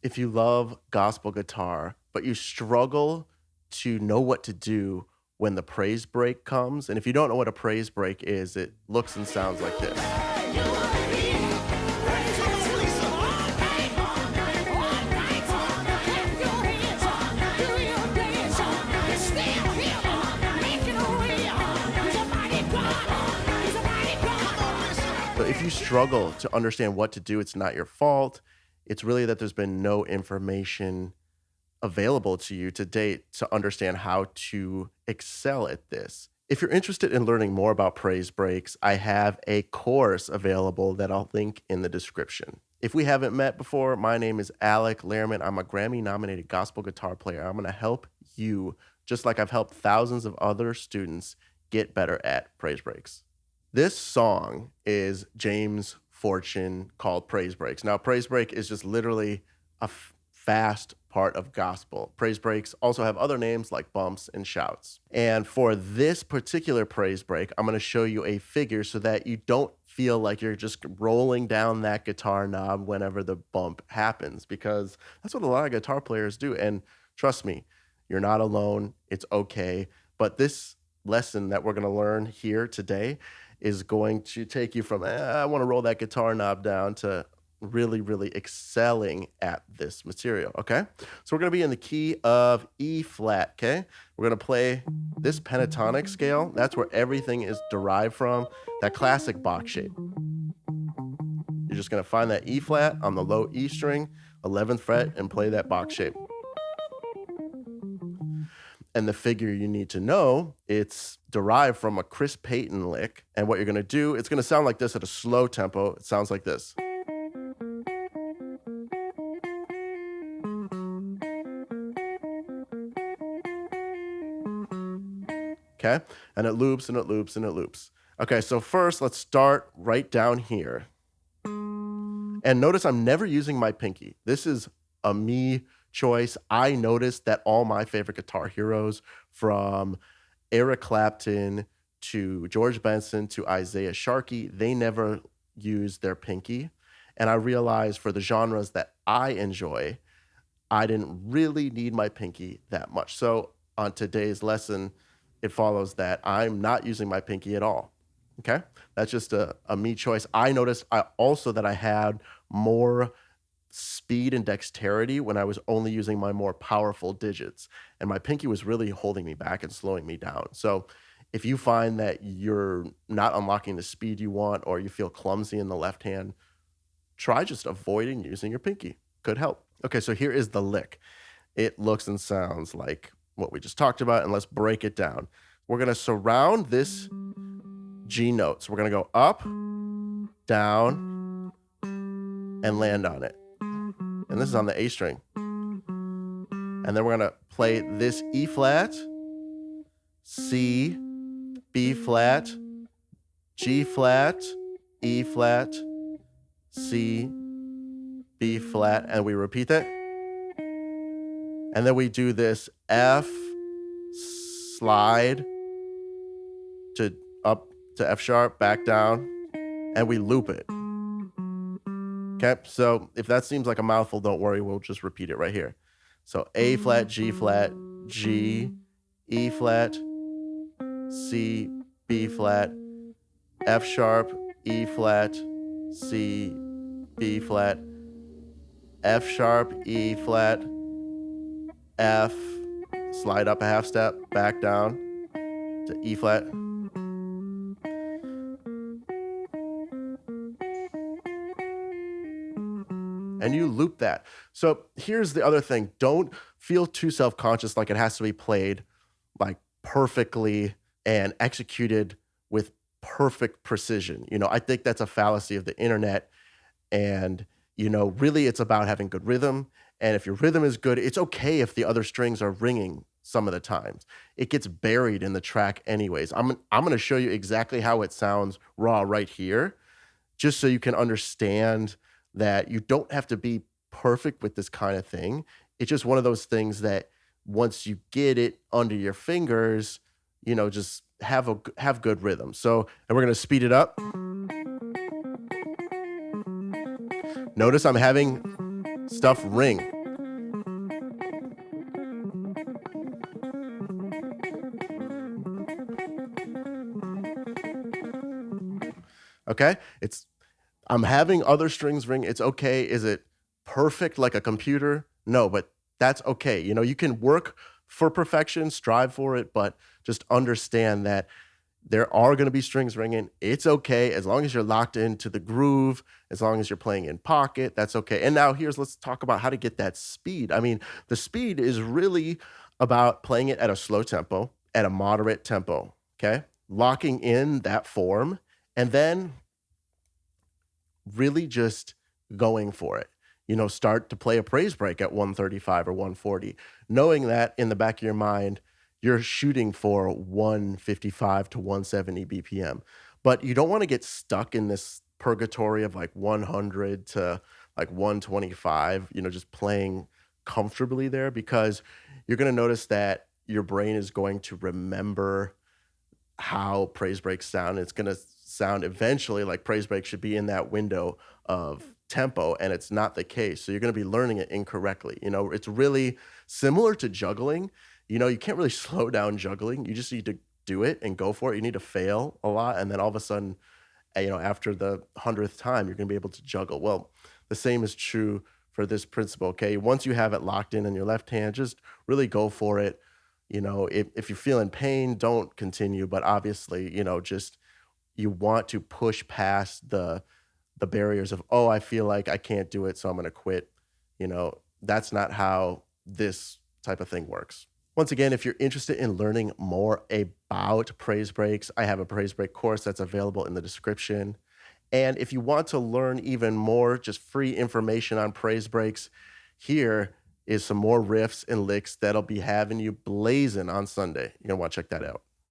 If you love gospel guitar, but you struggle to know what to do when the praise break comes, and if you don't know what a praise break is, it looks and sounds like this. So if you struggle to understand what to do, it's not your fault. It's really that there's been no information available to you to date to understand how to excel at this. If you're interested in learning more about praise breaks, I have a course available that I'll link in the description. If we haven't met before, my name is Alec Lehrman. I'm a Grammy-nominated gospel guitar player. I'm going to help you, just like I've helped thousands of other students, get better at praise breaks. This song is James Fortune called Praise Breaks. Now, praise break is just literally a fast part of gospel. Praise breaks also have other names like bumps and shouts. And for this particular praise break, I'm going to show you a figure so that you don't feel like you're just rolling down that guitar knob whenever the bump happens, because that's what a lot of guitar players do. And trust me, you're not alone. It's okay. But this lesson that we're going to learn here today is going to take you from, I want to roll that guitar knob down, to really, really excelling at this material, okay? So we're going to be in the key of E flat, okay? We're going to play this pentatonic scale. That's where everything is derived from, that classic Bach shape. You're just going to find that E flat on the low E string, 11th fret, and play that Bach shape. And the figure you need to know, it's derived from a Chris Payton lick. And what you're going to do, it's going to sound like this at a slow tempo. It sounds like this. Okay? And it loops and it loops and it loops. Okay, so first let's start right down here. And notice I'm never using my pinky. This is a me choice. I noticed that all my favorite guitar heroes, from Eric Clapton to George Benson to Isaiah Sharkey, they never use their pinky. And I realized for the genres that I enjoy, I didn't really need my pinky that much. So on today's lesson, it follows that I'm not using my pinky at all. Okay? That's just a me choice. I noticed also that I had more speed and dexterity when I was only using my more powerful digits. And my pinky was really holding me back and slowing me down. So if you find that you're not unlocking the speed you want, or you feel clumsy in the left hand, try just avoiding using your pinky. Could help. Okay, so here is the lick. It looks and sounds like what we just talked about, and let's break it down. We're going to surround this G note. So we're going to go up, down, and land on it. And this is on the A string. And then we're going to play this E flat, C, B flat, G flat, E flat, C, B flat, and we repeat that. And then we do this F slide to up to F sharp, back down, and we loop it. Okay, so if that seems like a mouthful, don't worry, we'll just repeat it right here. So A flat, G, E flat, C, B flat, F sharp, E flat, C, B flat, F sharp, E flat, F, slide up a half step, back down to E flat. And you loop that. So here's the other thing. Don't feel too self-conscious like it has to be played like perfectly and executed with perfect precision. I think that's a fallacy of the internet. And, really it's about having good rhythm. And if your rhythm is good, it's okay if the other strings are ringing some of the times. It gets buried in the track anyways. I'm going to show you exactly how it sounds raw right here, just so you can understand that you don't have to be perfect with this kind of thing. It's just one of those things that once you get it under your fingers, just have good rhythm. So, and we're going to speed it up. Notice I'm having stuff ring. Okay? I'm having other strings ring. It's okay. Is it perfect like a computer? No, but that's okay. You can work for perfection, strive for it, but just understand that there are going to be strings ringing. It's okay as long as you're locked into the groove, as long as you're playing in pocket, that's okay. And now let's talk about how to get that speed. I mean, the speed is really about playing it at a slow tempo, at a moderate tempo, okay? Locking in that form and then really just going for it. Start to play a praise break at 135 or 140, knowing that in the back of your mind, you're shooting for 155 to 170 BPM. But you don't want to get stuck in this purgatory of like 100 to like 125, just playing comfortably there, because you're going to notice that your brain is going to remember how praise breaks sound. It's going to sound eventually like praise break should be in that window of tempo, and it's not the case. So you're going to be learning it incorrectly. It's really similar to juggling. You can't really slow down juggling. You just need to do it and go for it. You need to fail a lot, and then all of a sudden, after the 100th time, you're going to be able to juggle. Well, the same is true for this principle. Okay, once you have it locked in your left hand, just really go for it. If you're feeling pain, don't continue. But obviously, just you want to push past the barriers of, oh, I feel like I can't do it, so I'm going to quit. That's not how this type of thing works. Once again, if you're interested in learning more about praise breaks, I have a praise break course that's available in the description. And if you want to learn even more, just free information on praise breaks, here is some more riffs and licks that'll be having you blazing on Sunday. You're going to want to check that out.